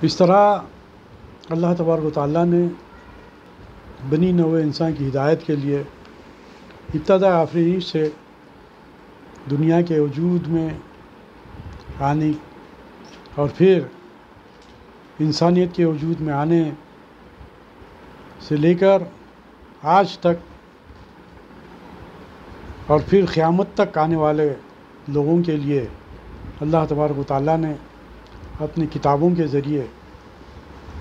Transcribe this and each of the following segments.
اس طرح اللہ تبارک و تعالیٰ نے بنی نوع انسان کی ہدایت کے لیے ابتدا آفرینش سے دنیا کے وجود میں آنے اور پھر انسانیت کے وجود میں آنے سے لے کر آج تک اور پھر قیامت تک آنے والے لوگوں کے لیے اللہ تبارک و تعالیٰ نے اپنی کتابوں کے ذریعے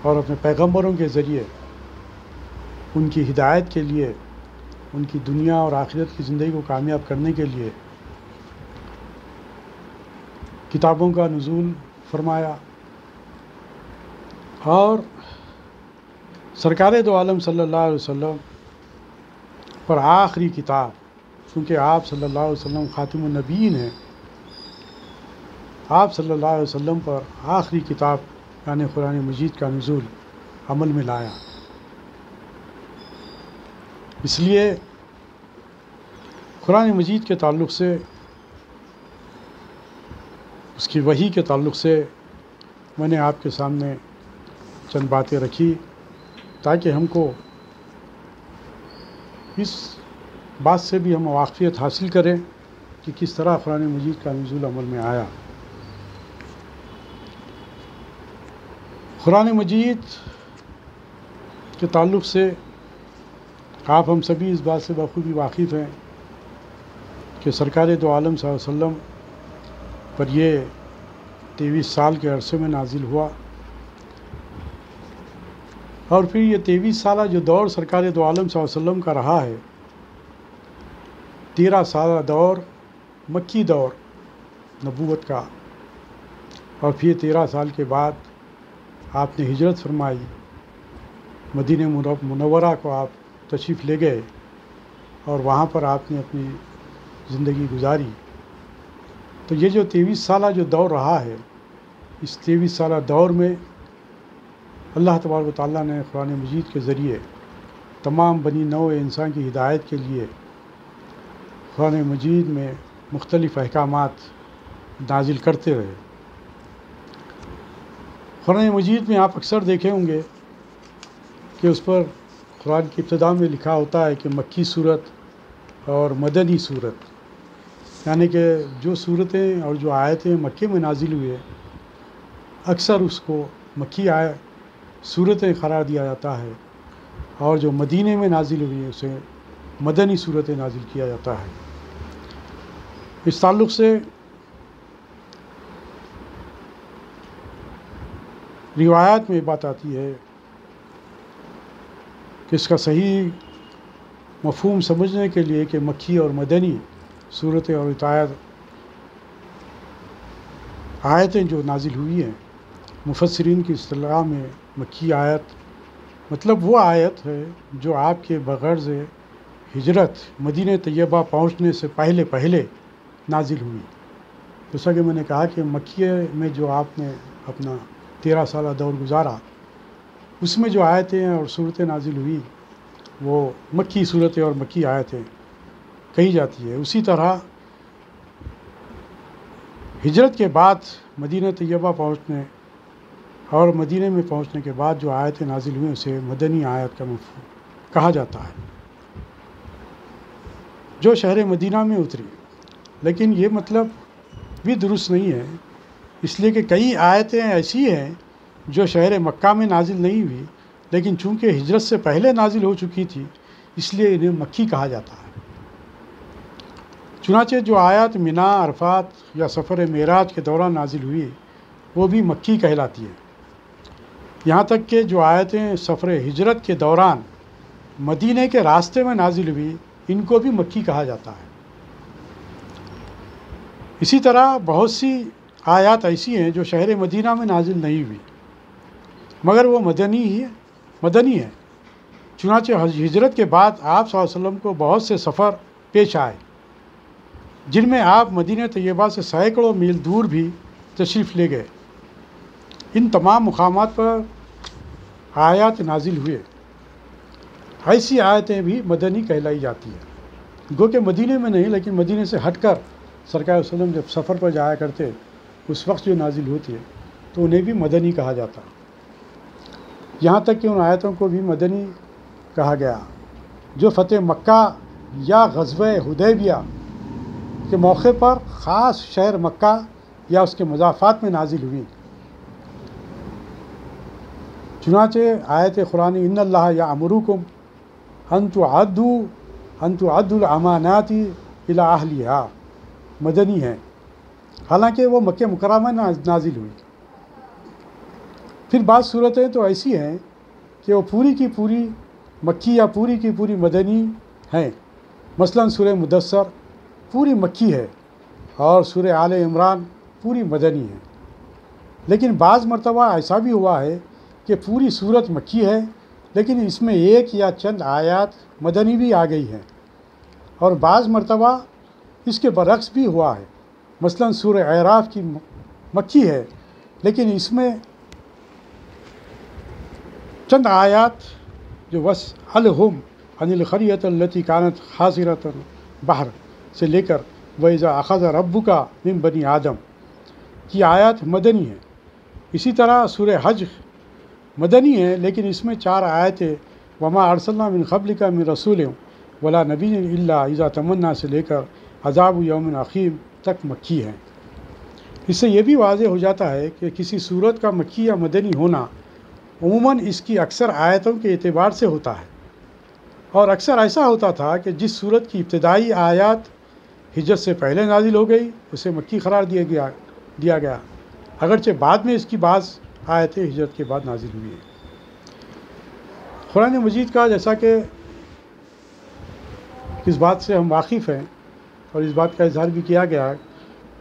اور اپنے پیغمبروں کے ذریعے ان کی ہدایت کے لیے، ان کی دنیا اور آخرت کی زندگی کو کامیاب کرنے کے لیے کتابوں کا نزول فرمایا۔ اور سرکار دو عالم صلی اللہ علیہ وسلم پر آخری کتاب، کیونکہ آپ صلی اللہ علیہ وسلم خاتم النبیین ہیں، آپ صلی اللہ علیہ وسلم پر آخری کتاب یعنی قرآن مجید کا نزول عمل میں لایا۔ اس لیے قرآن مجید کے تعلق سے، اس کی وحی کے تعلق سے میں نے آپ کے سامنے چند باتیں رکھی تاکہ ہم کو اس بات سے بھی ہم واقفیت حاصل کریں کہ کس طرح قرآن مجید کا نزول عمل میں آیا۔ قرآن مجید کے تعلق سے آپ ہم سبھی اس بات سے بخوبی واقف ہیں کہ سرکار دو عالم صلی اللہ علیہ وسلم پر یہ 23 سال کے عرصے میں نازل ہوا، اور پھر یہ 23 سالہ جو دور سرکار دو عالم صلی اللہ علیہ وسلم کا رہا ہے، 13 سالہ دور مکی دور نبوت کا، اور پھر 13 سال کے بعد آپ نے ہجرت فرمائی، مدینہ منورہ کو آپ تشریف لے گئے اور وہاں پر آپ نے اپنی زندگی گزاری۔ تو یہ جو 23 سالہ جو دور رہا ہے، اس 23 سالہ دور میں اللہ تبارک و تعالیٰ نے قرآن مجید کے ذریعے تمام بنی نوع انسان کی ہدایت کے لیے قرآن مجید میں مختلف احکامات نازل کرتے رہے۔ قرآن مجید میں آپ اکثر دیکھے ہوں گے کہ اس پر قرآن کی ابتدا میں لکھا ہوتا ہے کہ مکی صورت اور مدنی صورت، یعنی کہ جو صورتیں اور جو آیتیں مکے میں نازل ہوئے اکثر اس کو مکی صورتیں قرار دیا جاتا ہے، اور جو مدینے میں نازل ہوئی اسے مدنی صورتیں نازل کیا جاتا ہے۔ اس تعلق سے روایات میں بات آتی ہے کہ اس کا صحیح مفہوم سمجھنے کے لیے کہ مکی اور مدنی صورتیں اور آیتیں جو نازل ہوئی ہیں، مفسرین کی اصطلاح میں مکی آیت مطلب وہ آیت ہے جو آپ کے بغرض ہجرت مدینہ طیبہ پہنچنے سے پہلے نازل ہوئی۔ جیسا کہ میں نے کہا کہ مکیہ میں جو آپ نے اپنا 13 سالہ دور گزارا، اس میں جو آیتیں اور صورتیں نازل ہوئی وہ مکی صورتیں اور مکی آیتیں کہی جاتی ہے۔ اسی طرح ہجرت کے بعد مدینہ طیبہ پہنچنے اور مدینہ میں پہنچنے کے بعد جو آیتیں نازل ہوئیں اسے مدنی آیت کا مفہوم کہا جاتا ہے، جو شہر مدینہ میں اتری۔ لیکن یہ مطلب بھی درست نہیں ہے، اس لیے کہ کئی آیتیں ایسی ہیں جو شہر مکہ میں نازل نہیں ہوئی، لیکن چونکہ ہجرت سے پہلے نازل ہو چکی تھی اس لیے انہیں مکی کہا جاتا ہے۔ چنانچہ جو آیات منا، عرفات یا سفر معراج کے دوران نازل ہوئی وہ بھی مکی کہلاتی ہے۔ یہاں تک کہ جو آیتیں سفر ہجرت کے دوران مدینہ کے راستے میں نازل ہوئی ان کو بھی مکی کہا جاتا ہے۔ اسی طرح بہت سی آیات ایسی ہیں جو شہر مدینہ میں نازل نہیں ہوئی مگر وہ مدنی ہے۔ چنانچہ ہجرت کے بعد آپ صلی اللہ علیہ وسلم کو بہت سے سفر پیش آئے جن میں آپ مدینہ طیبہ سے سینکڑوں میل دور بھی تشریف لے گئے۔ ان تمام مقامات پر آیات نازل ہوئے، ایسی آیتیں بھی مدنی کہلائی جاتی ہیں، گو کہ مدینہ میں نہیں لیکن مدینہ سے ہٹ کر سرکار صلی اللہ علیہ وسلم جب سفر پر جایا کرتے اس وقت جو نازل ہوتی ہے تو انہیں بھی مدنی کہا جاتا۔ یہاں تک کہ ان آیتوں کو بھی مدنی کہا گیا جو فتح مکہ یا غزوہ حدیبیہ کے موقع پر خاص شہر مکہ یا اس کے مضافات میں نازل ہوئی۔ چنانچہ آیت قرآن ان اللہ یأمرکم ان تعدوا الامانات الی اہلہا مدنی ہے، حالانکہ وہ مکہ مکرمہ میں نازل ہوئی۔ پھر بعض صورتیں تو ایسی ہیں کہ وہ پوری کی پوری مکی یا پوری کی پوری مدنی ہیں، مثلا سورہ مدثر پوری مکی ہے اور سورہ آل عمران پوری مدنی ہے۔ لیکن بعض مرتبہ ایسا بھی ہوا ہے کہ پوری صورت مکی ہے لیکن اس میں ایک یا چند آیات مدنی بھی آ گئی ہیں، اور بعض مرتبہ اس کے برعکس بھی ہوا ہے، مثلا سورہ اعراف کی مکی ہے لیکن اس میں چند آیات جو وَاسْأَلْهُمْ عَنِ الْقَرْيَةِ الَّتِي كَانَتْ حَاضِرَةَ الْبَحْرِ سے لے کر وَإِذَا أَخَذَ رَبُّكَ مِن بَنِي آدَم کی آیات مدنی ہیں۔ اسی طرح سورہ حج مدنی ہے لیکن اس میں 4 آیتیں وَمَا أَرْسَلْنَا مِن قَبْلِكَ مِن رَسُولٍ وَلَا نَبِيٍّ إِلَّا إِذَا تَمَنَّىٰ سے لے کر عذاب یوم عقیم تک مکی ہیں۔ اس سے یہ بھی واضح ہو جاتا ہے کہ کسی صورت کا مکی یا مدنی ہونا عموماً اس کی اکثر آیتوں کے اعتبار سے ہوتا ہے، اور اکثر ایسا ہوتا تھا کہ جس صورت کی ابتدائی آیات ہجرت سے پہلے نازل ہو گئی اسے مکی قرار دیا گیا، اگرچہ بعد میں اس کی بعض آیتیں ہجرت کے بعد نازل ہوئی ہیں۔ قرآن مجید کا جیسا کہ اس بات سے ہم واقف ہیں اور اس بات کا اظہار بھی کیا گیا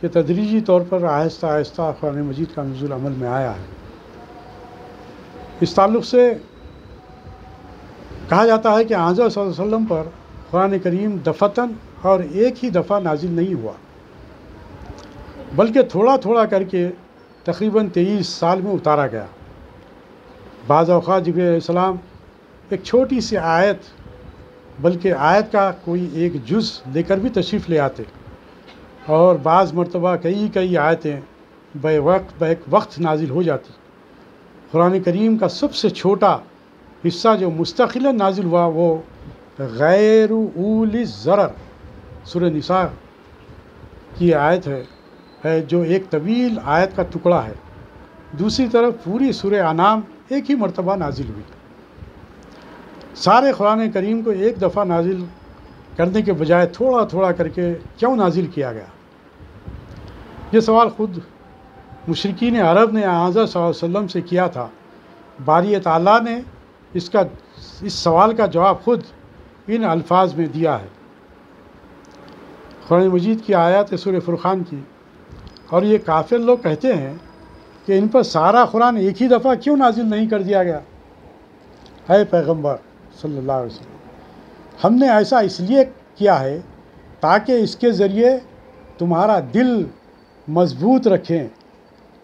کہ تدریجی طور پر آہستہ آہستہ قرآن مجید کا نزول عمل میں آیا ہے۔ اس تعلق سے کہا جاتا ہے کہ حضرت صلی اللہ علیہ وسلم پر قرآن کریم دفعتاً اور ایک ہی دفعہ نازل نہیں ہوا بلکہ تھوڑا تھوڑا کر کے تقریباً 23 سال میں اتارا گیا۔ بعض اوقات جبرائیل علیہ السلام ایک چھوٹی سی آیت بلکہ آیت کا کوئی ایک جز لے کر بھی تشریف لے آتے، اور بعض مرتبہ کئی آیتیں بیک وقت نازل ہو جاتی۔ قرآن کریم کا سب سے چھوٹا حصہ جو مستقلاً نازل ہوا وہ غیر اولی الضرر سورہ نساء کی آیت ہے جو ایک طویل آیت کا ٹکڑا ہے۔ دوسری طرف پوری سورہ انعام ایک ہی مرتبہ نازل ہوئی۔ سارے قرآن کریم کو ایک دفعہ نازل کرنے کے بجائے تھوڑا تھوڑا کر کے کیوں نازل کیا گیا؟ یہ سوال خود مشرکین عرب نے حضرت صلی اللہ علیہ وسلم سے کیا تھا۔ باری تعالیٰ نے اس سوال کا جواب خود ان الفاظ میں دیا ہے۔ قرآن مجید کی آیات سورہ فرقان کی، اور یہ کافر لوگ کہتے ہیں کہ ان پر سارا قرآن ایک ہی دفعہ کیوں نازل نہیں کر دیا گیا؟ اے پیغمبر صلی اللہ علیہ وسلم، ہم نے ایسا اس لیے کیا ہے تاکہ اس کے ذریعے تمہارا دل مضبوط رکھیں،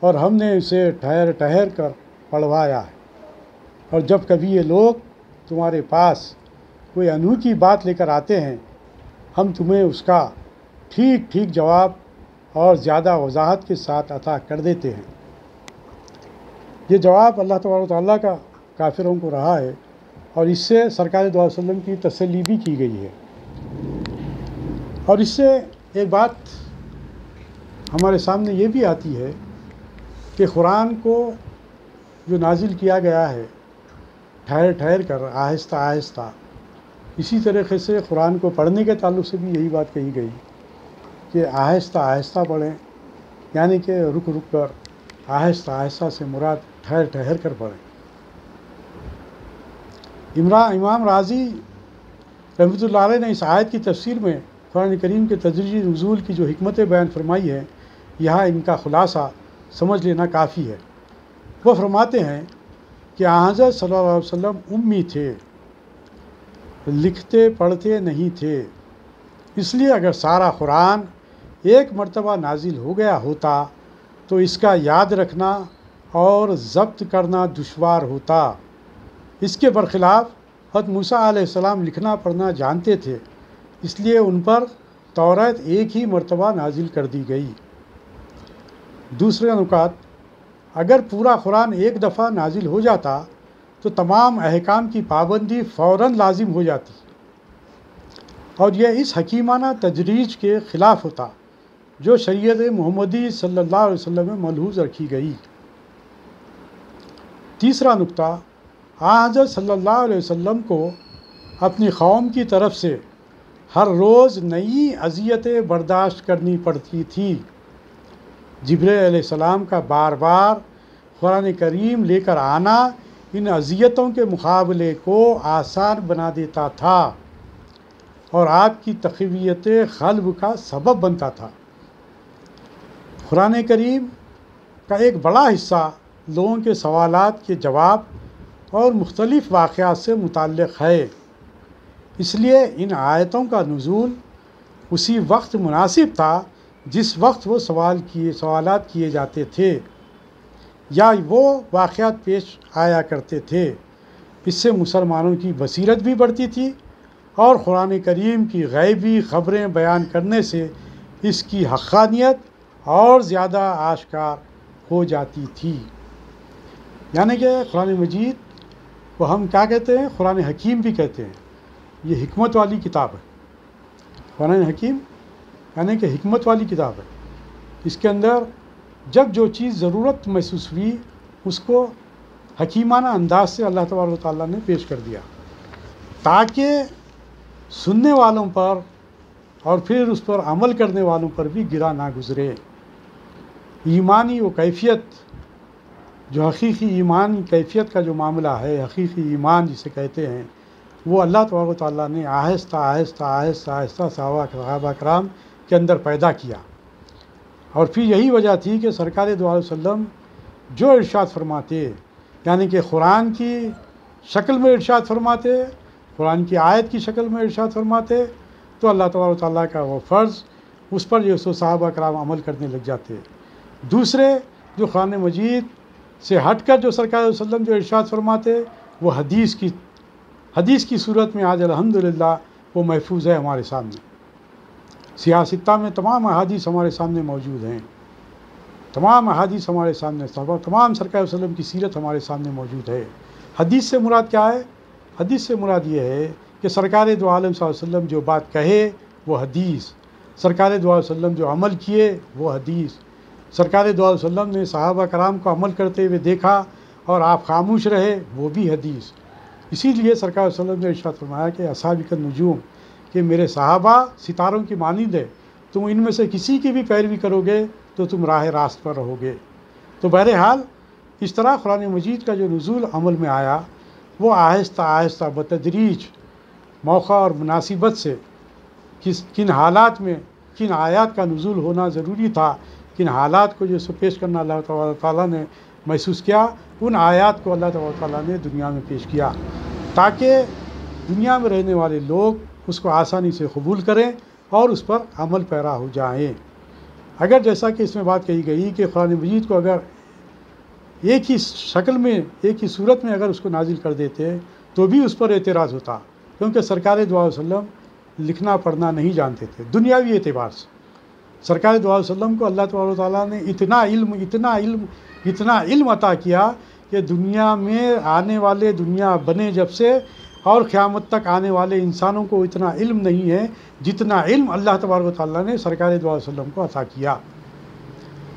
اور ہم نے اسے ٹھہر ٹھہر کر پڑھوایا ہے، اور جب کبھی یہ لوگ تمہارے پاس کوئی انوکھی بات لے کر آتے ہیں ہم تمہیں اس کا ٹھیک ٹھیک جواب اور زیادہ وضاحت کے ساتھ عطا کر دیتے ہیں۔ یہ جواب اللہ تبارک و تعالیٰ کا کافروں کو رہا ہے، اور اس سے سرکار دو علیہ وسلم کی تسلی بھی کی گئی ہے۔ اور اس سے ایک بات ہمارے سامنے یہ بھی آتی ہے کہ قرآن کو جو نازل کیا گیا ہے ٹھہر ٹھہر کر آہستہ آہستہ، اسی طریقے سے قرآن کو پڑھنے کے تعلق سے بھی یہی بات کہی گئی کہ آہستہ آہستہ پڑھیں، یعنی کہ رک رک کر، آہستہ آہستہ سے مراد ٹھہر ٹھہر کر پڑھیں۔ امام راضی رحمۃ اللہ علیہ نے اس آیت کی تفسیر میں قرآن کریم کے تدریجی نزول کی جو حکمتیں بیان فرمائی ہیں، یہاں ان کا خلاصہ سمجھ لینا کافی ہے۔ وہ فرماتے ہیں کہ حضرت صلی اللہ علیہ وسلم امی تھے، لکھتے پڑھتے نہیں تھے، اس لیے اگر سارا قرآن ایک مرتبہ نازل ہو گیا ہوتا تو اس کا یاد رکھنا اور ضبط کرنا دشوار ہوتا۔ اس کے برخلاف حضرت موسیٰ علیہ السلام لکھنا پڑھنا جانتے تھے، اس لیے ان پر توریت ایک ہی مرتبہ نازل کر دی گئی۔ دوسرے نکات، اگر پورا قرآن ایک دفعہ نازل ہو جاتا تو تمام احکام کی پابندی فوراً لازم ہو جاتی، اور یہ اس حکیمانہ تجریج کے خلاف ہوتا جو شریعت محمدی صلی اللہ علیہ وسلم میں ملحوظ رکھی گئی۔ تیسرا نکتہ، حضرت صلی اللہ علیہ وسلم کو اپنی قوم کی طرف سے ہر روز نئی اذیتیں برداشت کرنی پڑتی تھی۔ جبرائیل علیہ السلام کا بار بار قرآن کریم لے کر آنا ان اذیتوں کے مقابلے کو آسان بنا دیتا تھا اور آپ کی تقویت قلب کا سبب بنتا تھا۔ قرآن کریم کا ایک بڑا حصہ لوگوں کے سوالات کے جواب اور مختلف واقعات سے متعلق ہے، اس لیے ان آیتوں کا نزول اسی وقت مناسب تھا جس وقت وہ سوالات کیے جاتے تھے یا وہ واقعات پیش آیا کرتے تھے۔ اس سے مسلمانوں کی بصیرت بھی بڑھتی تھی اور قرآن کریم کی غیبی خبریں بیان کرنے سے اس کی حقانیت اور زیادہ آشکار ہو جاتی تھی۔ یعنی کہ قرآن مجید کو ہم کیا کہتے ہیں؟ قرآن حکیم بھی کہتے ہیں۔ یہ حکمت والی کتاب ہے۔ قرآن حکیم یعنی کہ حکمت والی کتاب ہے۔ اس کے اندر جب جو چیز ضرورت محسوس ہوئی اس کو حکیمانہ انداز سے اللہ تبارک و تعالیٰ نے پیش کر دیا تاکہ سننے والوں پر اور پھر اس پر عمل کرنے والوں پر بھی گرا نہ گزرے۔ ایمانی وہ کیفیت جو حقیقی ایمان کیفیت کا جو معاملہ ہے، حقیقی ایمان جسے کہتے ہیں، وہ اللہ تبارک و تعالیٰ نے آہستہ آہستہ آہستہ آہستہ صحابہ کرام کے اندر پیدا کیا، اور پھر یہی وجہ تھی کہ سرکار دو علیہ وسلم جو ارشاد فرماتے، یعنی کہ قرآن کی شکل میں ارشاد فرماتے، قرآن کی آیت کی شکل میں ارشاد فرماتے، تو اللہ تبارک و تعالیٰ کا وہ فرض اس پر جو سو صحابہ کرام عمل کرنے لگ جاتے۔ دوسرے جو قرآن مجید سے ہٹ کر جو سرکار علیہ وسلم جو ارشاد فرماتے وہ حدیث کی صورت میں آج الحمدللہ وہ محفوظ ہے ہمارے سامنے۔ سیاستہ میں تمام احادیث ہمارے سامنے موجود ہیں، تمام احادیث ہمارے سامنے، تمام سرکار علیہ وسلم کی سیرت ہمارے سامنے موجود ہے۔ حدیث سے مراد کیا ہے؟ حدیث سے مراد یہ ہے کہ سرکار دو عالم صلی اللہ علیہ وسلم جو بات کہے وہ حدیث، سرکار دو علیہ وسلم جو عمل کیے وہ حدیث، سرکار دو علیہ وسلم نے صحابہ کرام کو عمل کرتے ہوئے دیکھا اور آپ خاموش رہے وہ بھی حدیث۔ اسی لیے سرکار علیہ وسلم نے ارشاد فرمایا کہ اصحابی النجوم، کہ میرے صحابہ ستاروں کی مانند ہے، تم ان میں سے کسی کی بھی پیروی کرو گے تو تم راہ راست پر رہو گے۔ تو بہرحال اس طرح قرآن مجید کا جو نزول عمل میں آیا وہ آہستہ آہستہ بتدریج موقع اور مناسبت سے کن حالات میں کن آیات کا نزول ہونا ضروری تھا، کن حالات کو جو پیش کرنا اللہ تعالیٰ نے محسوس کیا، ان آیات کو اللہ تعالیٰ نے دنیا میں پیش کیا تاکہ دنیا میں رہنے والے لوگ اس کو آسانی سے قبول کریں اور اس پر عمل پیرا ہو جائیں۔ اگر جیسا کہ اس میں بات کہی گئی کہ قرآن مجید کو اگر ایک ہی شکل میں ایک ہی صورت میں اگر اس کو نازل کر دیتے تو بھی اس پر اعتراض ہوتا، کیونکہ سرکار دو علیہ وسلم لکھنا پڑھنا نہیں جانتے تھے۔ دنیاوی اعتبار سے سرکار دو علیہ وسلم کو اللہ تبارک و تعالیٰ نے اتنا علم عطا کیا کہ دنیا میں آنے والے دنیا بنے جب سے اور قیامت تک آنے والے انسانوں کو اتنا علم نہیں ہے جتنا علم اللہ تبارک و تعالیٰ نے سرکار دو علیہ وسلم کو عطا کیا۔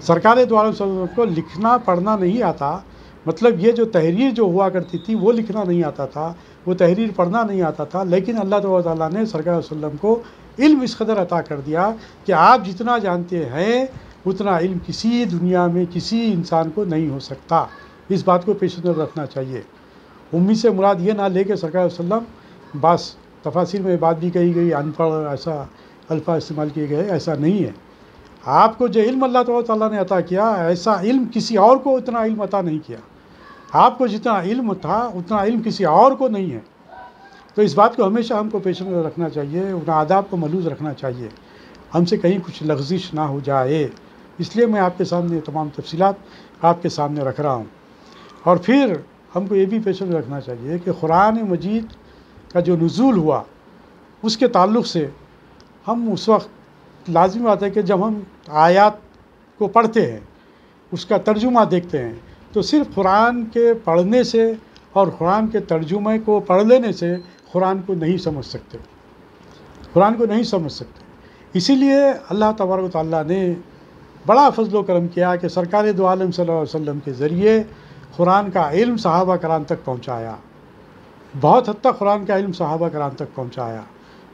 سرکار دو علیہ وسلم کو لکھنا پڑھنا نہیں آتا، مطلب یہ جو تحریر جو ہوا کرتی تھی وہ لکھنا نہیں آتا تھا، وہ تحریر پڑھنا نہیں آتا تھا، لیکن اللہ تبارک و تعالیٰ نے سرکار علیہ وسلم کو علم اس قدر عطا کر دیا کہ آپ جتنا جانتے ہیں اتنا علم کسی دنیا میں کسی انسان کو نہیں ہو سکتا۔ اس بات کو پیش نظر رکھنا چاہیے۔ امی سے مراد یہ نہ لے کہ سرکار علیہ وسلم بس تفاسیر میں بات بھی کہی گئی ان پڑھ ایسا الفاظ استعمال کیے گئے، ایسا نہیں ہے۔ آپ کو جو علم اللہ تعالیٰ نے عطا کیا ایسا علم کسی اور کو اتنا علم عطا نہیں کیا۔ آپ کو جتنا علم تھا اتنا علم کسی اور کو نہیں ہے۔ تو اس بات کو ہمیشہ ہم کو پیش نظر رکھنا چاہیے، ان آداب کو ملحوظ رکھنا چاہیے، ہم سے کہیں کچھ لغزش نہ ہو جائے۔ اس لیے میں آپ کے سامنے تمام تفصیلات آپ کے سامنے رکھ رہا ہوں۔ اور پھر ہم کو یہ بھی پیش نظر رکھنا چاہیے کہ قرآن مجید کا جو نزول ہوا اس کے تعلق سے ہم اس وقت لازمی بات ہے کہ جب ہم آیات کو پڑھتے ہیں، اس کا ترجمہ دیکھتے ہیں، تو صرف قرآن کے پڑھنے سے اور قرآن کے ترجمے کو پڑھ لینے سے قرآن کو نہیں سمجھ سکتے، قرآن کو نہیں سمجھ سکتے۔ اسی لیے اللہ تبارک و تعالیٰ نے بڑا فضل و کرم کیا کہ سرکار دو عالم صلی اللہ علیہ وسلم کے ذریعے قرآن کا علم صحابہ کرام تک پہنچایا، بہت حد تک قرآن کا علم صحابہ کرام تک پہنچایا،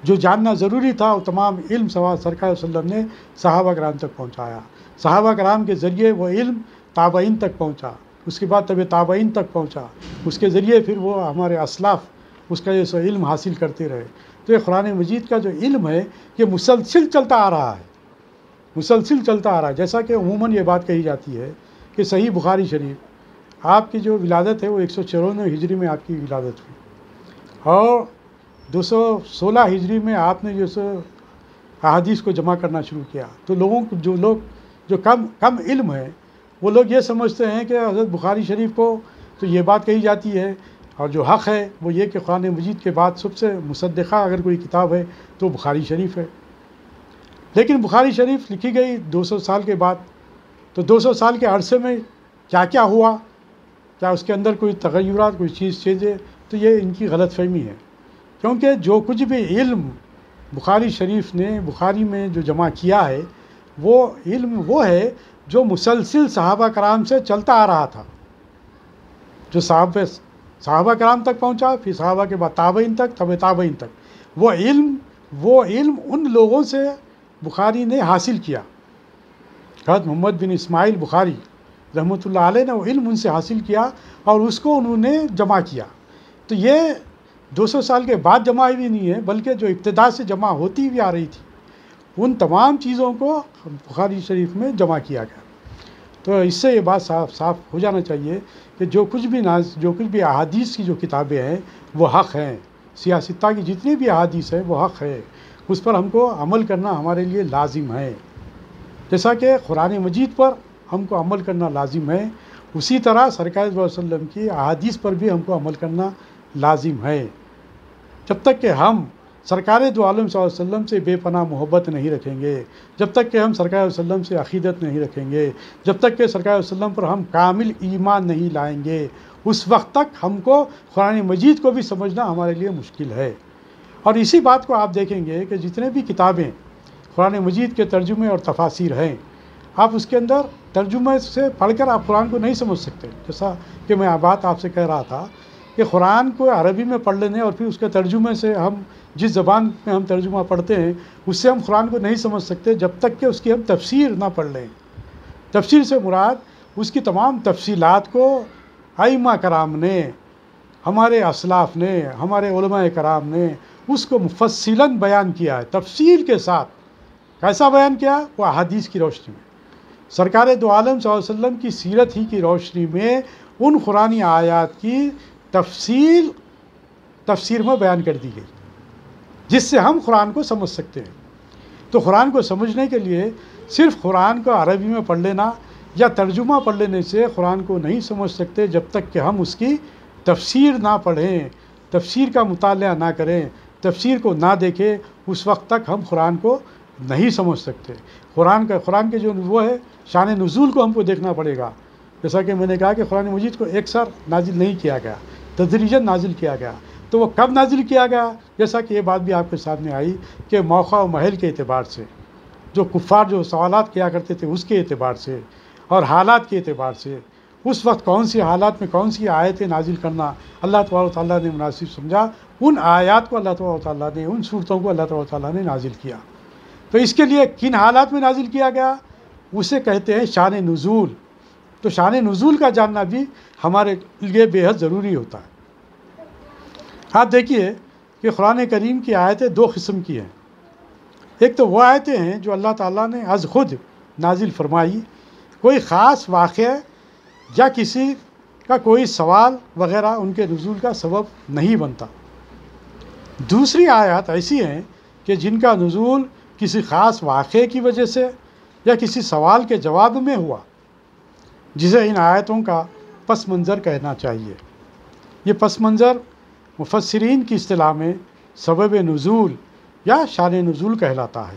جو جاننا ضروری تھا وہ تمام علم سرکار صلی اللہ علیہ وسلم نے صحابہ کرام تک پہنچایا۔ صحابہ کرام کے ذریعے وہ علم تابعین تک پہنچا، اس کے بعد طب تابعین تک پہنچا، اس کے ذریعے پھر وہ ہمارے اسلاف اس کا یہ علم حاصل کرتے رہے۔ تو یہ قرآن مجید کا جو علم ہے یہ مسلسل چلتا آ رہا ہے، مسلسل چلتا آ رہا ہے۔ جیسا کہ عموماً یہ بات کہی جاتی ہے کہ صحیح بخاری شریف آپ کی جو ولادت ہے وہ 194 ہجری میں آپ کی ولادت ہوئی، اور 216 ہجری میں آپ نے جو احادیث کو جمع کرنا شروع کیا۔ تو لوگوں کو جو کم علم ہے وہ لوگ یہ سمجھتے ہیں کہ حضرت بخاری شریف کو تو یہ بات کہی جاتی ہے، اور جو حق ہے وہ یہ کہ قرآن مجید کے بعد سب سے مصدقہ اگر کوئی کتاب ہے تو بخاری شریف ہے۔ لیکن بخاری شریف لکھی گئی 200 سال کے بعد، تو 200 سال کے عرصے میں کیا کیا ہوا، کیا اس کے اندر کوئی تغیرات، کوئی چیزیں، تو یہ ان کی غلط فہمی ہے۔ کیونکہ جو کچھ بھی علم بخاری شریف نے بخاری میں جو جمع کیا ہے وہ علم وہ ہے جو مسلسل صحابہ کرام سے چلتا آ رہا تھا، جو صحابہ کرام تک پہنچا، پھر صحابہ کے بعد تابعین تک، طب تابعین تک۔ وہ علم ان لوگوں سے بخاری نے حاصل کیا۔ حضرت محمد بن اسماعیل بخاری رحمۃ اللہ علیہ نے وہ علم ان سے حاصل کیا اور اس کو انہوں نے جمع کیا۔ تو یہ 200 سال کے بعد جمع بھی نہیں ہے، بلکہ جو ابتدا سے جمع ہوتی بھی آ رہی تھی ان تمام چیزوں کو بخاری شریف میں جمع کیا گیا۔ تو اس سے یہ بات صاف ہو جانا چاہیے کہ جو کچھ بھی احادیث کی جو کتابیں ہیں وہ حق ہیں، سیاستہ کی جتنی بھی احادیث ہیں وہ حق ہے، اس پر ہم کو عمل کرنا ہمارے لیے لازم ہے۔ جیسا کہ قرآن مجید پر ہم کو عمل کرنا لازم ہے، اسی طرح سرکار صلی اللہ علیہ وسلم کی احادیث پر بھی ہم کو عمل کرنا لازم ہے۔ جب تک کہ ہم سرکار دو عالم صلی اللہ علیہ وسلم سے بے پناہ محبت نہیں رکھیں گے، جب تک کہ ہم سرکار علیہ وسلم سے عقیدت نہیں رکھیں گے، جب تک کہ سرکار علیہ وسلم پر ہم کامل ایمان نہیں لائیں گے، اس وقت تک ہم کو قرآن مجید کو بھی سمجھنا ہمارے لیے مشکل ہے۔ اور اسی بات کو آپ دیکھیں گے کہ جتنے بھی کتابیں قرآن مجید کے ترجمے اور تفاسیر ہیں، آپ اس کے اندر ترجمے سے پڑھ کر آپ قرآن کو نہیں سمجھ سکتے۔ جیسا کہ میں بات آپ سے کہہ رہا تھا کہ قرآن کو عربی میں پڑھ لینے اور پھر اس کے ترجمے سے ہم جس زبان میں ہم ترجمہ پڑھتے ہیں اس سے ہم قرآن کو نہیں سمجھ سکتے جب تک کہ اس کی ہم تفسیر نہ پڑھ لیں۔ تفسیر سے مراد اس کی تمام تفصیلات کو ائمہ کرام نے، ہمارے اسلاف نے، ہمارے علماء کرام نے اس کو مفصلاً بیان کیا ہے، تفصیل کے ساتھ۔ کیسا بیان کیا؟ وہ احادیث کی روشنی میں، سرکار دو عالم صلی اللہ علیہ وسلم کی سیرت ہی کی روشنی میں ان قرآنی آیات کی تفسیر میں بیان کر دی گئی، جس سے ہم قرآن کو سمجھ سکتے ہیں۔ تو قرآن کو سمجھنے کے لیے صرف قرآن کو عربی میں پڑھ لینا یا ترجمہ پڑھ لینے سے قرآن کو نہیں سمجھ سکتے جب تک کہ ہم اس کی تفسیر نہ پڑھیں، تفسیر کا مطالعہ نہ کریں، تفسیر کو نہ دیکھیں، اس وقت تک ہم قرآن کو نہیں سمجھ سکتے۔ قرآن کے جو وہ ہے شان نزول کو ہم کو دیکھنا پڑے گا۔ جیسا کہ میں نے کہا کہ قرآن مجید کو ایک ساتھ نازل نہیں کیا گیا، تدریجاً نازل کیا گیا۔ تو وہ کب نازل کیا گیا؟ جیسا کہ یہ بات بھی آپ کے سامنے آئی کہ موقع و محل کے اعتبار سے، جو کفار جو سوالات کیا کرتے تھے اس کے اعتبار سے اور حالات کے اعتبار سے، اس وقت کون سی حالات میں کون سی آیتیں نازل کرنا اللہ تبارک و تعالیٰ نے مناسب سمجھا، ان آیات کو اللہ تبارک و تعالیٰ نے، ان صورتوں کو اللہ تبارک و تعالیٰ نے نازل کیا۔ تو اس کے لیے کن حالات میں نازل کیا گیا اسے کہتے ہیں شان نزول۔ تو شان نزول کا جاننا بھی ہمارے لیے بے حد ضروری ہوتا ہے۔ آپ دیکھیے کہ قرآن کریم کی آیتیں دو قسم کی ہیں۔ ایک تو وہ آیتیں ہیں جو اللہ تعالیٰ نے از خود نازل فرمائی، کوئی خاص واقعہ یا کسی کا کوئی سوال وغیرہ ان کے نزول کا سبب نہیں بنتا۔ دوسری آیات ایسی ہیں کہ جن کا نزول کسی خاص واقعے کی وجہ سے یا کسی سوال کے جواب میں ہوا، جسے ان آیتوں کا پس منظر کہنا چاہیے۔ یہ پس منظر مفسرین کی اصطلاح میں سبب نزول یا شان نزول کہلاتا ہے۔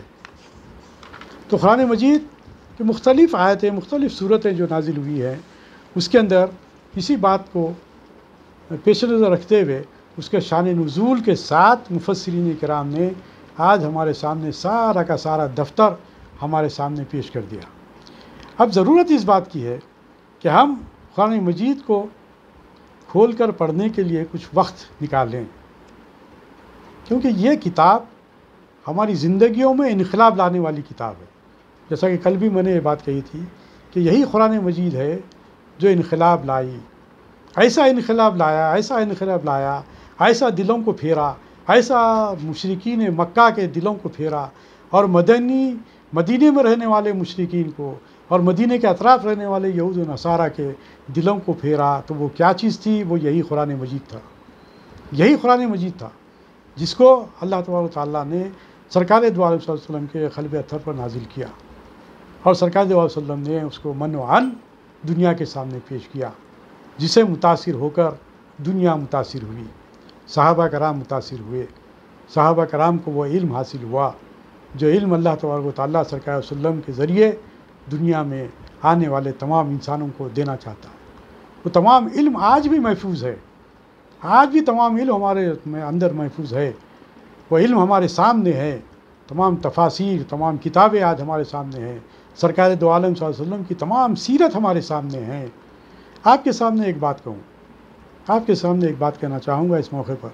تو قرآن مجید کی مختلف آیتیں، مختلف صورتیں جو نازل ہوئی ہیں، اس کے اندر اسی بات کو پیش نظر رکھتے ہوئے اس کے شان نزول کے ساتھ مفسرین کرام نے آج ہمارے سامنے سارا کا سارا دفتر ہمارے سامنے پیش کر دیا۔ اب ضرورت اس بات کی ہے کہ ہم قرآن مجید کو کھول کر پڑھنے کے لیے کچھ وقت نکالیں، کیونکہ یہ کتاب ہماری زندگیوں میں انقلاب لانے والی کتاب ہے۔ جیسا کہ کل بھی میں نے یہ بات کہی تھی کہ یہی قرآن مجید ہے جو انقلاب لائی، ایسا انقلاب لایا، ایسا دلوں کو پھیرا، ایسا مشرکین مکہ کے دلوں کو پھیرا، اور مدینے میں رہنے والے مشرکین کو اور مدینے کے اطراف رہنے والے یہود و نصارہ کے دلوں کو پھیرا۔ تو وہ کیا چیز تھی؟ وہ یہی قرآن مجید تھا، یہی قرآن مجید تھا جس کو اللہ تبارک و تعالیٰ نے سرکار دو عالم صلی اللہ علیہ وسلم کے قلب اطہر پر نازل کیا، اور سرکار دو علیہ وسلم نے اس کو من و عن دنیا کے سامنے پیش کیا، جسے متاثر ہو کر دنیا متاثر ہوئی، صحابہ کرام متاثر ہوئے، صحابہ کرام کو وہ علم حاصل ہوا جو علم اللہ تبارک و تعالیٰ سرکار صلی اللہ علیہ وسلم کے ذریعے دنیا میں آنے والے تمام انسانوں کو دینا چاہتا ہے۔ وہ تمام علم آج بھی محفوظ ہے، آج بھی تمام علم ہمارے اندر محفوظ ہے، وہ علم ہمارے سامنے ہے، تمام تفاسیر، تمام کتابیں آج ہمارے سامنے ہیں، سرکار دو عالم صلی اللہ علیہ وسلم کی تمام سیرت ہمارے سامنے ہیں۔ آپ کے سامنے ایک بات کہوں، آپ کے سامنے ایک بات کہنا چاہوں گا اس موقع پر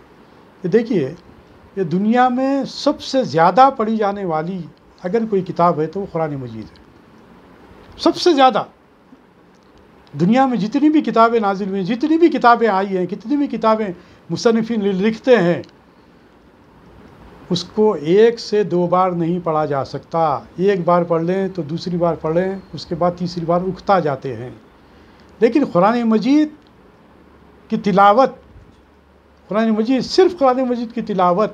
کہ دیکھیے، یہ دنیا میں سب سے زیادہ پڑھی جانے والی اگر کوئی کتاب ہے تو وہ قرآن مجید ہے۔ سب سے زیادہ دنیا میں جتنی بھی کتابیں نازل ہوئی، جتنی بھی کتابیں آئی ہیں، کتنی بھی کتابیں مصنفین لکھتے ہیں، اس کو ایک سے دو بار نہیں پڑھا جا سکتا۔ ایک بار پڑھ لیں تو دوسری بار پڑھ لیں، اس کے بعد تیسری بار اکتا جاتے ہیں۔ لیکن قرآن مجید کی تلاوت، قرآن مجید، صرف قرآن مجید کی تلاوت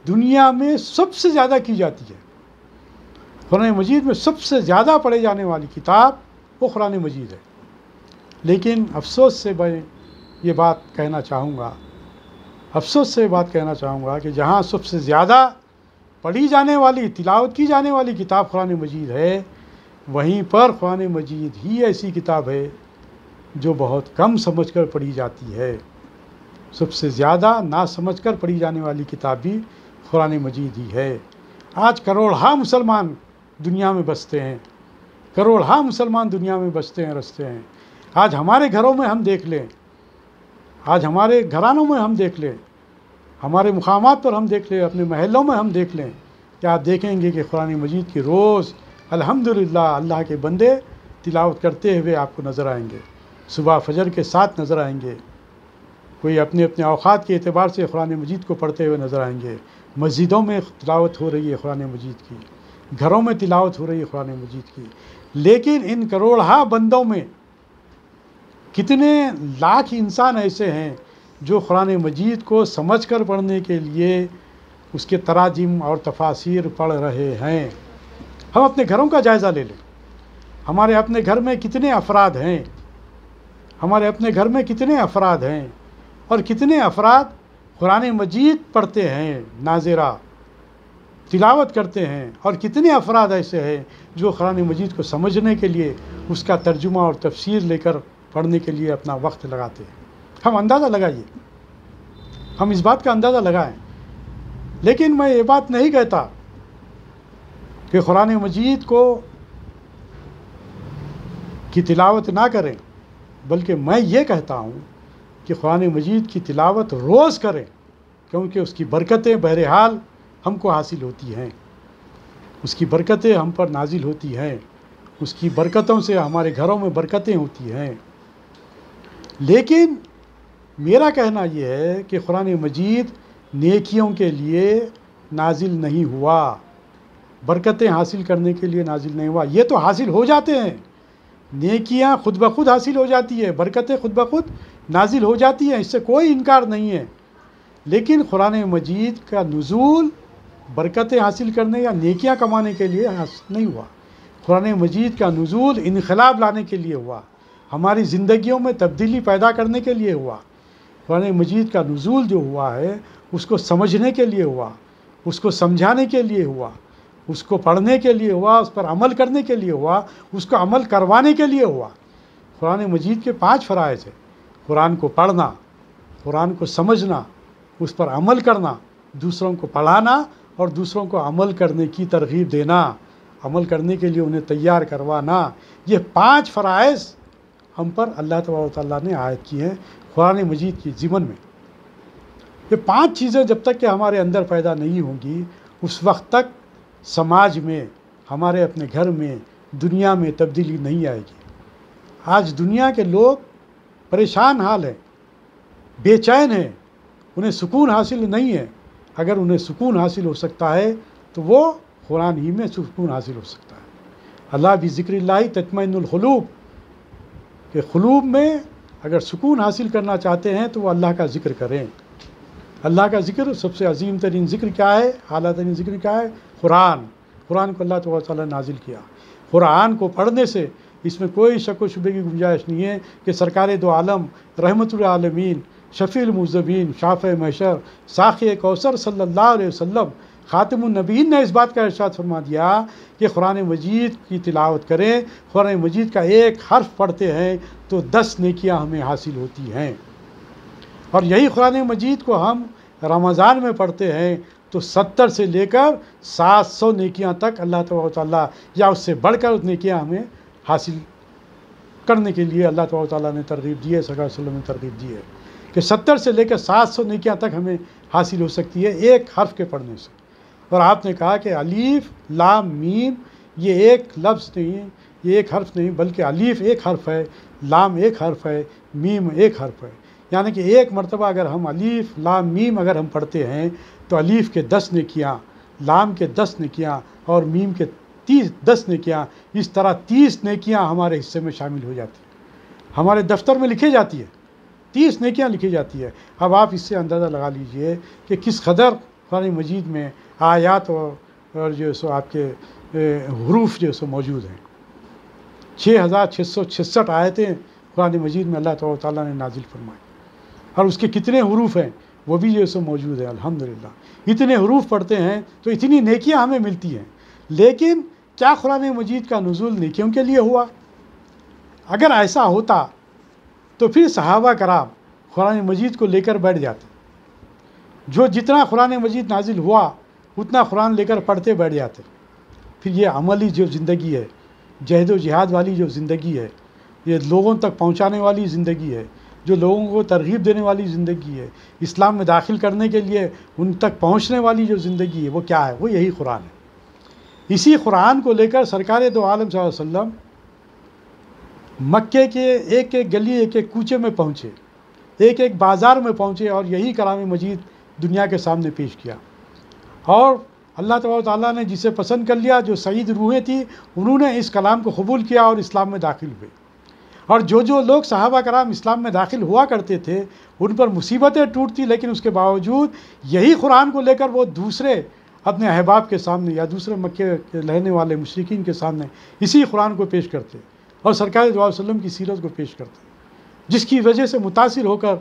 دنیا میں سب سے زیادہ کی جاتی ہے۔ قرآن مجید میں سب سے زیادہ پڑھے جانے والی کتاب وہ قرآن مجید ہے۔ لیکن افسوس سے میں یہ بات کہنا چاہوں گا کہ جہاں سب سے زیادہ پڑھی جانے والی، تلاوت کی جانے والی کتاب قرآن مجید ہے، وہیں پر قرآن مجید ہی ایسی کتاب ہے جو بہت کم سمجھ کر پڑھی جاتی ہے۔ سب سے زیادہ نہ سمجھ کر پڑھی جانے والی کتاب بھی قرآن مجید ہی ہے۔ آج کروڑہا مسلمان دنیا میں بستے ہیں، کروڑہا مسلمان دنیا میں بستے ہیں، رستے ہیں۔ آج ہمارے گھروں میں ہم دیکھ لیں، آج ہمارے گھرانوں میں ہم دیکھ لیں، ہمارے مقامات پر ہم دیکھ لیں، اپنے محلوں میں ہم دیکھ لیں، کہ آپ دیکھیں گے کہ قرآن مجید کی روز الحمدللہ اللہ کے بندے تلاوت کرتے ہوئے آپ کو نظر آئیں گے، صبح فجر کے ساتھ نظر آئیں گے، کوئی اپنے اپنے اوقات کے اعتبار سے قرآن مجید کو پڑھتے ہوئے نظر آئیں گے۔ مسجدوں میں تلاوت ہو رہی ہے قرآن مجید کی، گھروں میں تلاوت ہو رہی ہے قرآن مجید کی۔ لیکن ان کروڑہا بندوں میں کتنے لاکھ انسان ایسے ہیں جو قرآن مجید کو سمجھ کر پڑھنے کے لیے اس کے تراجم اور تفاسیر پڑھ رہے ہیں؟ ہم اپنے گھروں کا جائزہ لے لیں، ہمارے اپنے گھر میں کتنے افراد ہیں، ہمارے اپنے گھر میں کتنے افراد ہیں، اور کتنے افراد قرآن مجید پڑھتے ہیں، ناظرہ تلاوت کرتے ہیں، اور کتنے افراد ایسے ہیں جو قرآن مجید کو سمجھنے کے لیے اس کا ترجمہ اور تفسیر لے کر پڑھنے کے لیے اپنا وقت لگاتے ہیں۔ ہم اندازہ لگائیے، ہم اس بات کا اندازہ لگائیں۔ لیکن میں یہ بات نہیں کہتا کہ قرآن مجید کی تلاوت نہ کریں، بلکہ میں یہ کہتا ہوں کہ قرآن مجید کی تلاوت روز کریں، کیونکہ اس کی برکتیں بہرحال ہم کو حاصل ہوتی ہیں، اس کی برکتیں ہم پر نازل ہوتی ہیں، اس کی برکتوں سے ہمارے گھروں میں برکتیں ہوتی ہیں۔ لیکن میرا کہنا یہ ہے کہ قرآن مجید نیکیوں کے لیے نازل نہیں ہوا، برکتیں حاصل کرنے کے لیے نازل نہیں ہوا۔ یہ تو حاصل ہو جاتے ہیں، نیکیاں خود بخود حاصل ہو جاتی ہے، برکتیں خود بخود نازل ہو جاتی ہیں، اس سے کوئی انکار نہیں ہے۔ لیکن قرآن مجید کا نزول برکتیں حاصل کرنے یا نیکیاں کمانے کے لیے نہیں ہوا۔ قرآن مجید کا نزول انقلاب لانے کے لیے ہوا، ہماری زندگیوں میں تبدیلی پیدا کرنے کے لیے ہوا۔ قرآن مجید کا نزول جو ہوا ہے اس کو سمجھنے کے لیے ہوا، اس کو سمجھانے کے لیے ہوا، اس کو پڑھنے کے لیے ہوا، اس پر عمل کرنے کے لیے ہوا، اس کو عمل کروانے کے لیے ہوا۔ قرآن مجید کے 5 فرائض ہیں: قرآن کو پڑھنا، قرآن کو سمجھنا، اس پر عمل کرنا، دوسروں کو پڑھانا اور دوسروں کو عمل کرنے کی ترغیب دینا، عمل کرنے کے لیے انہیں تیار کروانا، یہ 5 فرائض ہم پر اللہ تبارک و تعالیٰ نے عائد کی ہیں قرآن مجید کی ضمن میں۔ یہ 5 چیزیں جب تک کہ ہمارے اندر پیدا نہیں ہوں گی، اس وقت تک سماج میں، ہمارے اپنے گھر میں، دنیا میں تبدیلی نہیں آئے گی۔ آج دنیا کے لوگ پریشان حال ہیں، بے چین ہیں، انہیں سکون حاصل نہیں ہے۔ اگر انہیں سکون حاصل ہو سکتا ہے تو وہ قرآن ہی میں سکون حاصل ہو سکتا ہے۔ اللہ بذکر اللہ تطمئن القلوب، کہ قلوب میں اگر سکون حاصل کرنا چاہتے ہیں تو وہ اللہ کا ذکر کریں۔ اللہ کا ذکر سب سے عظیم ترین ذکر کیا ہے، اعلیٰ ترین ذکر کیا ہے؟ قرآن کو اللہ تبارک و تعالیٰ نے نازل کیا۔ قرآن کو پڑھنے سے اس میں کوئی شک و شبے کی گنجائش نہیں ہے کہ سرکار دو عالم رحمت العالمین، شفیع المذنبین، شافع محشر، ساقی کوثر صلی اللہ علیہ وسلم، خاتم النبیین نے اس بات کا ارشاد فرما دیا کہ قرآن مجید کی تلاوت کریں، قرآن مجید کا ایک حرف پڑھتے ہیں تو 10 نیکیاں ہمیں حاصل ہوتی ہیں۔ اور یہی قرآن مجید کو ہم رمضان میں پڑھتے ہیں تو 70 سے لے کر 700 نیکیاں تک اللہ تبارک و تعالیٰ، یا اس سے بڑھ کر نیکیاں ہمیں حاصل کرنے کے لیے اللہ تبارک و تعالیٰ نے ترغیب دی ہے، صلی اللہ علیہ وسلم نے ترغیب دی ہے کہ 70 سے لے کر 700 نیکیاں تک ہمیں حاصل ہو سکتی ہے ایک حرف کے پڑھنے سے۔ اور آپ نے کہا کہ الف لام میم یہ ایک لفظ نہیں، یہ ایک حرف نہیں، بلکہ الف ایک حرف ہے، لام ایک حرف ہے، میم ایک حرف ہے۔ یعنی کہ ایک مرتبہ اگر ہم الف لام میم اگر ہم پڑھتے ہیں تو الف کے 10 نیکیاں، لام کے 10 نیکیاں اور میم کے 10 نیکیاں، اس طرح 30 نیکیاں ہمارے حصے میں شامل ہو جاتی ہیں، ہمارے دفتر میں لکھی جاتی ہے، 30 نیکیاں لکھی جاتی ہے۔ اب آپ اس سے اندازہ لگا لیجئے کہ کس قدر قرآن مجید میں آیات اور جو سو آپ کے حروف جو سو موجود ہیں۔ 6666 آیتیں قرآن مجید میں اللہ تعالیٰ نے نازل فرمائی، اور اس کے کتنے حروف ہیں وہ بھی جو سو موجود ہیں۔ الحمدللہ اتنے حروف پڑھتے ہیں تو اتنی نیکیاں ہمیں ملتی ہیں۔ لیکن کیا قرآن مجید کا نزول نیکیوں کے لیے ہوا؟ اگر ایسا ہوتا تو پھر صحابہ کرام قرآن مجید کو لے کر بیٹھ جاتے، جو جتنا قرآن مجید نازل ہوا اتنا قرآن لے کر پڑھتے بیٹھ جاتے۔ پھر یہ عملی جو زندگی ہے، جہد و جہاد والی جو زندگی ہے، یہ لوگوں تک پہنچانے والی زندگی ہے، جو لوگوں کو ترغیب دینے والی زندگی ہے، اسلام میں داخل کرنے کے لیے ان تک پہنچنے والی جو زندگی ہے، وہ کیا ہے؟ وہ یہی قرآن ہے۔ اسی قرآن کو لے کر سرکار دو عالم صلی اللہ علیہ وسلم مکے کے ایک ایک گلی، ایک ایک کوچے میں پہنچے، ایک ایک بازار میں پہنچے اور یہی کلام مجید دنیا کے سامنے پیش کیا۔ اور اللہ تبارک و تعالیٰ نے جسے پسند کر لیا، جو سعید روحیں تھیں، انہوں نے اس کلام کو قبول کیا اور اسلام میں داخل ہوئے۔ اور جو لوگ صحابہ کرام اسلام میں داخل ہوا کرتے تھے ان پر مصیبتیں ٹوٹتی، لیکن اس کے باوجود یہی قرآن کو لے کر وہ دوسرے اپنے احباب کے سامنے یا دوسرے مکے کے رہنے والے مشرکین کے سامنے اسی قرآن کو پیش کرتے اور سرکار صلی اللہ علیہ وسلم کی سیرت کو پیش کرتے، جس کی وجہ سے متاثر ہو کر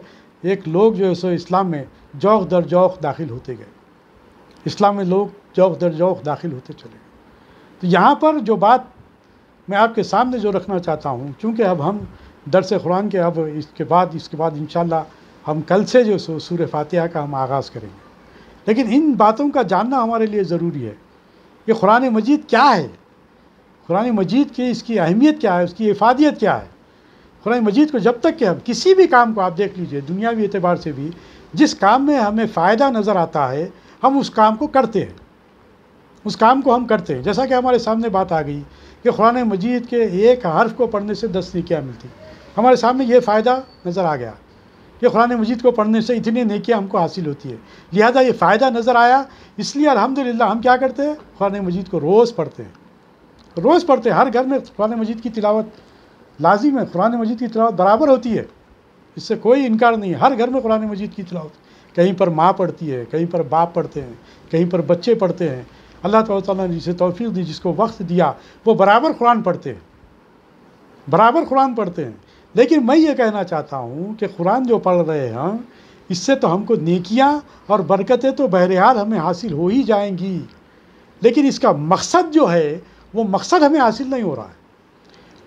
ایک لوگ جو ہے سو اسلام میں جوق در جوق داخل ہوتے گئے، اسلام میں لوگ جوق در جوق داخل ہوتے چلے گئے۔ تو یہاں پر جو بات میں آپ کے سامنے جو رکھنا چاہتا ہوں، چونکہ اب ہم درس قرآن کے اب اس کے بعد انشاءاللہ ہم کل سے جو سورہ فاتحہ کا ہم آغاز کریں گے، لیکن ان باتوں کا جاننا ہمارے لیے ضروری ہے کہ قرآن مجید کیا ہے، قرآن مجید کی اس کی اہمیت کیا ہے، اس کی افادیت کیا ہے۔ قرآن مجید کو جب تک کہ ہم کسی بھی کام کو آپ دیکھ لیجئے دنیاوی اعتبار سے بھی، جس کام میں ہمیں فائدہ نظر آتا ہے ہم اس کام کو کرتے ہیں، اس کام کو ہم کرتے ہیں۔ جیسا کہ ہمارے سامنے بات آ گئی کہ قرآن مجید کے ایک حرف کو پڑھنے سے 10 نیکیاں ملتی، ہمارے سامنے یہ فائدہ نظر آ گیا کہ قرآن مجید کو پڑھنے سے اتنی نیکیاں ہم کو حاصل ہوتی ہے، لہذا یہ فائدہ نظر آیا، اس لیے الحمدللہ ہم کیا کرتے ہیں؟ قرآن مجید کو روز پڑھتے ہیں، روز پڑھتے ہیں۔ ہر گھر میں قرآن مجید کی تلاوت لازم ہے، قرآن مجید کی تلاوت برابر ہوتی ہے، اس سے کوئی انکار نہیں ہے۔ ہر گھر میں قرآن مجید کی تلاوت، کہیں پر ماں پڑھتی ہے، کہیں پر باپ پڑھتے ہیں، کہیں پر بچے پڑھتے ہیں۔ اللہ تعالیٰ نے جسے توفیق دی، جس کو وقت دیا، وہ برابر قرآن پڑھتے ہیں، برابر قرآن پڑھتے ہیں۔ لیکن میں یہ کہنا چاہتا ہوں کہ قرآن جو پڑھ رہے ہیں اس سے تو ہم کو نیکیاں اور برکتیں تو بہرحال ہمیں حاصل ہو ہی جائیں گی، لیکن اس کا مقصد جو ہے وہ مقصد ہمیں حاصل نہیں ہو رہا ہے۔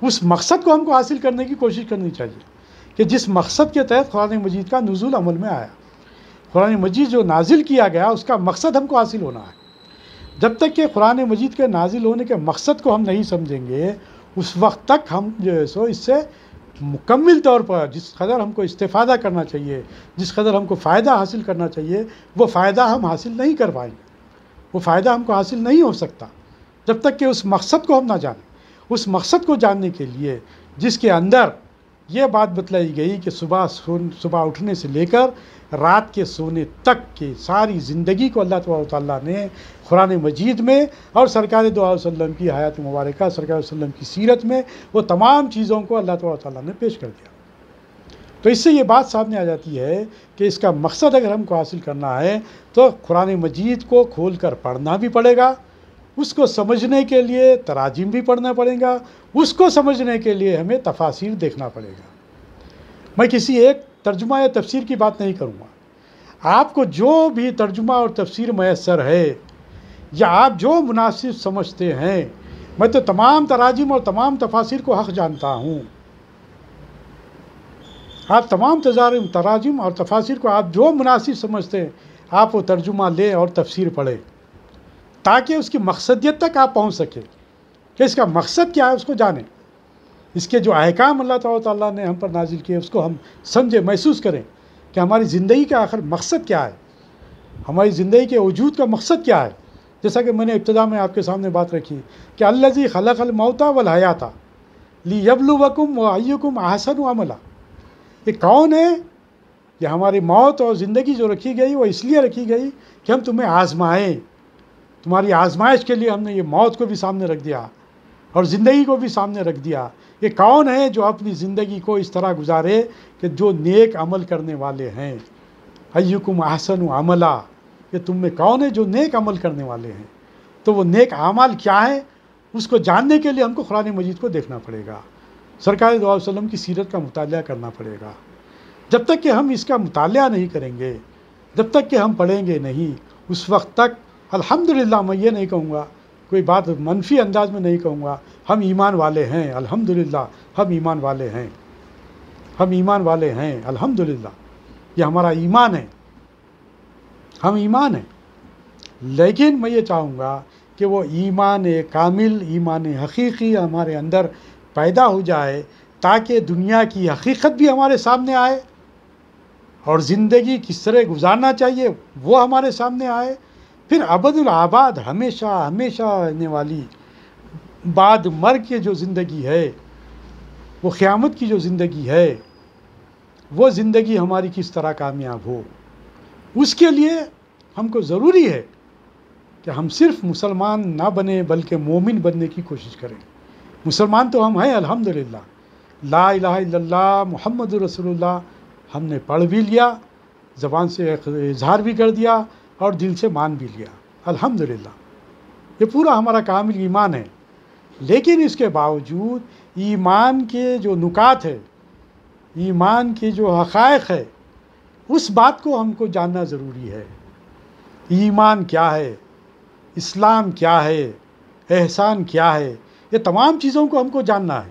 اس مقصد کو ہم کو حاصل کرنے کی کوشش کرنی چاہیے کہ جس مقصد کے تحت قرآن مجید کا نزول عمل میں آیا. قرآن مجید جو نازل کیا گیا اس کا مقصد ہم کو حاصل ہونا ہے. جب تک کہ قرآن مجید کے نازل ہونے کے مقصد کو ہم نہیں سمجھیں گے اس وقت تک ہم جو ہے سو اس سے مکمل طور پر جس قدر ہم کو استفادہ کرنا چاہیے، جس قدر ہم کو فائدہ حاصل کرنا چاہیے، وہ فائدہ ہم حاصل نہیں کر پائیں گے. وہ فائدہ ہم کو حاصل نہیں ہو سکتا جب تک کہ اس مقصد کو ہم نہ جانیں. اس مقصد کو جاننے کے لیے جس کے اندر یہ بات بتلائی گئی کہ صبح اٹھنے سے لے کر رات کے سونے تک کی ساری زندگی کو اللہ تبارک و تعالیٰ نے قرآن مجید میں اور سرکار دو علیہ وسلم کی حیات مبارکہ، سرکار علیہ وسلم کی سیرت میں وہ تمام چیزوں کو اللہ تبارک و تعالیٰ نے پیش کر دیا. تو اس سے یہ بات سامنے آ جاتی ہے کہ اس کا مقصد اگر ہم کو حاصل کرنا ہے تو قرآن مجید کو کھول کر پڑھنا بھی پڑے گا، اس کو سمجھنے کے لیے تراجم بھی پڑھنا پڑے گا، اس کو سمجھنے کے لیے ہمیں تفاسیر دیکھنا پڑے گا. میں کسی ایک ترجمہ یا تفسیر کی بات نہیں کروں گا. آپ کو جو بھی ترجمہ اور تفسیر میسر ہے یا آپ جو مناسب سمجھتے ہیں، میں تو تمام تراجم اور تمام تفاسیر کو حق جانتا ہوں. آپ تمام تراجم اور تفاسیر کو آپ جو مناسب سمجھتے ہیں آپ وہ ترجمہ لیں اور تفسیر پڑھیں تاکہ اس کی مقصدیت تک آپ پہنچ سکیں کہ اس کا مقصد کیا ہے اس کو جانیں. اس کے جو احکام اللہ تعالیٰ نے ہم پر نازل کیے اس کو ہم سمجھیں، محسوس کریں کہ ہماری زندگی کا آخر مقصد کیا ہے، ہماری زندگی کے وجود کا مقصد کیا ہے. جیسا کہ میں نے ابتدا میں آپ کے سامنے بات رکھی کہ الذی خلق الموت والحیات لیبلوکم وایکم احسن عملا. یہ کون ہے؟ یہ ہماری موت اور زندگی جو رکھی گئی وہ اس لیے رکھی گئی کہ ہم تمہیں آزمائیں. تمہاری آزمائش کے لیے ہم نے یہ موت کو بھی سامنے رکھ دیا اور زندگی کو بھی سامنے رکھ دیا. یہ کون ہے جو اپنی زندگی کو اس طرح گزارے کہ جو نیک عمل کرنے والے ہیں؟ ایکم احسن عملا. یہ تم میں کون ہے جو نیک عمل کرنے والے ہیں؟ تو وہ نیک اعمال کیا ہے اس کو جاننے کے لیے ہم کو قرآن مجید کو دیکھنا پڑے گا، سرکار دو علیہ وسلم کی سیرت کا مطالعہ کرنا پڑے گا. جب تک کہ ہم اس کا مطالعہ نہیں کریں گے، جب تک کہ ہم پڑھیں گے نہیں، اس وقت تک الحمدللہ میں یہ نہیں کہوں گا، کوئی بات منفی انداز میں نہیں کہوں گا، ہم ایمان والے ہیں الحمدللہ، ہم ایمان والے ہیں، ہم ایمان والے ہیں الحمدللہ. یہ ہمارا ایمان ہے، ہم ایمان ہیں. لیکن میں یہ چاہوں گا کہ وہ ایمان کامل، ایمان حقیقی ہمارے اندر پیدا ہو جائے تاکہ دنیا کی حقیقت بھی ہمارے سامنے آئے اور زندگی کس طرح گزارنا چاہیے وہ ہمارے سامنے آئے. پھر ابد الآباد ہمیشہ ہمیشہ رہنے والی بعد مرگ کی جو زندگی ہے، وہ قیامت کی جو زندگی ہے، وہ زندگی ہماری کس طرح کامیاب ہو. اس کے لیے ہم کو ضروری ہے کہ ہم صرف مسلمان نہ بنیں بلکہ مومن بننے کی کوشش کریں. مسلمان تو ہم ہیں الحمدللہ، لا الہ الا اللہ محمد رسول اللہ ہم نے پڑھ بھی لیا، زبان سے اظہار بھی کر دیا اور دل سے مان بھی لیا الحمدللہ. یہ پورا ہمارا کامل ایمان ہے. لیکن اس کے باوجود ایمان کے جو نکات ہے، ایمان کے جو حقائق ہے، اس بات کو ہم کو جاننا ضروری ہے. ایمان کیا ہے، اسلام کیا ہے، احسان کیا ہے، یہ تمام چیزوں کو ہم کو جاننا ہے.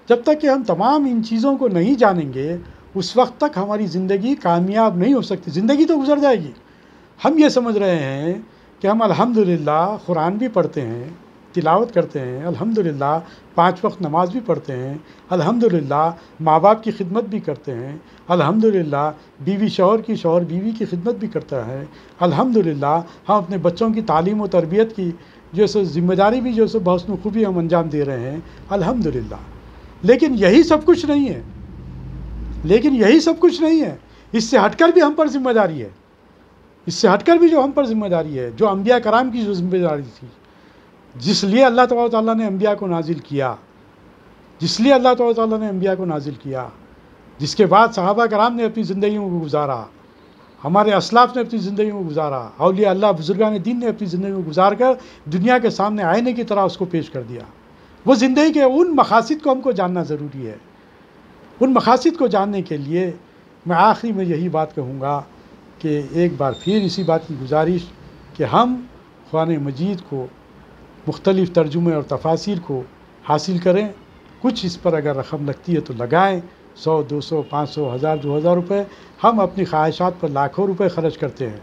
جب تک کہ ہم تمام ان چیزوں کو نہیں جانیں گے اس وقت تک ہماری زندگی کامیاب نہیں ہو سکتی. زندگی تو گزر جائے گی. ہم یہ سمجھ رہے ہیں کہ ہم الحمدللہ قرآن بھی پڑھتے ہیں، تلاوت کرتے ہیں، الحمدللہ 5 وقت نماز بھی پڑھتے ہیں، الحمدللہ ماں باپ کی خدمت بھی کرتے ہیں، الحمدللہ بیوی شوہر بیوی کی خدمت بھی کرتا ہے، الحمدللہ ہم اپنے بچوں کی تعلیم و تربیت کی جو سو ذمہ داری بھی جو سو بحسن خوبی ہم انجام دے رہے ہیں الحمدللہ. لیکن یہی سب کچھ نہیں ہے، لیکن یہی سب کچھ نہیں ہے. اس سے ہٹ کر بھی ہم پر ذمہ داری ہے، اس سے ہٹ کر بھی جو ہم پر ذمہ داری ہے، جو انبیاء کرام کی جو ذمہ داری تھی، جس لیے اللہ تعالیٰ نے انبیاء کو نازل کیا، جس لیے اللہ تعالیٰ نے انبیاء کو نازل کیا، جس کے بعد صحابہ کرام نے اپنی زندگیوں کو گزارا، ہمارے اسلاف نے اپنی زندگیوں کو گزارا، اولیاء اللہ بزرگان دین نے اپنی زندگی کو گزار کر دنیا کے سامنے آئینے کی طرح اس کو پیش کر دیا. وہ زندگی کے ان مقاصد کو ہم کو جاننا ضروری ہے. ان مقاصد کو جاننے کے لیے میں آخری میں یہی بات کہوں گا کہ ایک بار پھر اسی بات کی گزارش کہ ہم قرآن مجید کو مختلف ترجمے اور تفاسیر کو حاصل کریں. کچھ اس پر اگر رقم لگتی ہے تو لگائیں، 100 200 500 1000 2000 روپے ہم اپنی خواہشات پر لاکھوں روپے خرچ کرتے ہیں،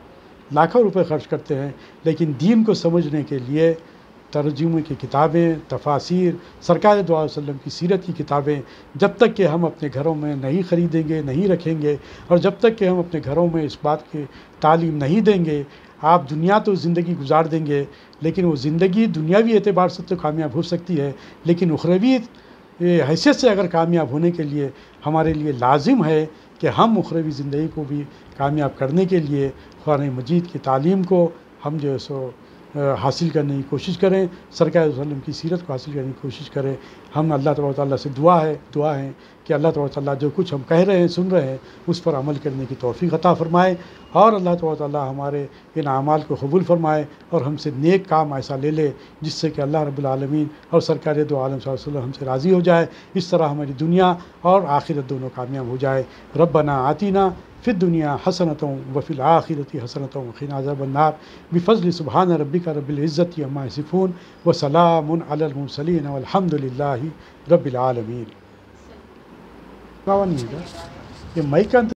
لاکھوں روپے خرچ کرتے ہیں، لیکن دین کو سمجھنے کے لیے ترجمے کی کتابیں، تفاسیر، سرکار دو علیہ وسلم کی سیرت کی کتابیں جب تک کہ ہم اپنے گھروں میں نہیں خریدیں گے، نہیں رکھیں گے، اور جب تک کہ ہم اپنے گھروں میں اس بات کی تعلیم نہیں دیں گے، آپ دنیا تو زندگی گزار دیں گے، لیکن وہ زندگی دنیاوی اعتبار سے تو کامیاب ہو سکتی ہے، لیکن اخروی حیثیت سے اگر کامیاب ہونے کے لیے ہمارے لیے لازم ہے کہ ہم اخروی زندگی کو بھی کامیاب کرنے کے لیے قرآن مجید کی تعلیم کو ہم جو ہے سو حاصل کرنے کی کوشش کریں، سرکار صلی اللہ علیہ وسلم کی سیرت کو حاصل کرنے کی کوشش کریں۔ ہم اللہ تبارک و تعالیٰ سے دعا ہے کہ اللہ تبارک و تعالیٰ جو کچھ ہم کہہ رہے ہیں، سن رہے ہیں، اس پر عمل کرنے کی توفیق عطا فرمائے، اور اللہ تبارک و تعالیٰ ہمارے ان اعمال کو قبول فرمائے اور ہم سے نیک کام ایسا لے لے جس سے کہ اللہ رب العالمین اور سرکار دو عالم صلی اللہ علیہ وسلم ہم سے راضی ہو جائے، اس طرح ہماری دنیا اور آخرت دونوں کامیاب ہو جائے۔ ربنا آتینا فی الدنیا حسنۃ وفی الآخرۃ حسنۃ وقنا عذاب النار بفضل سبحان ربک رب العزۃ عما یصفون وسلام علی المرسلین والحمد للہ رب العالمین۔ یہ مائک کا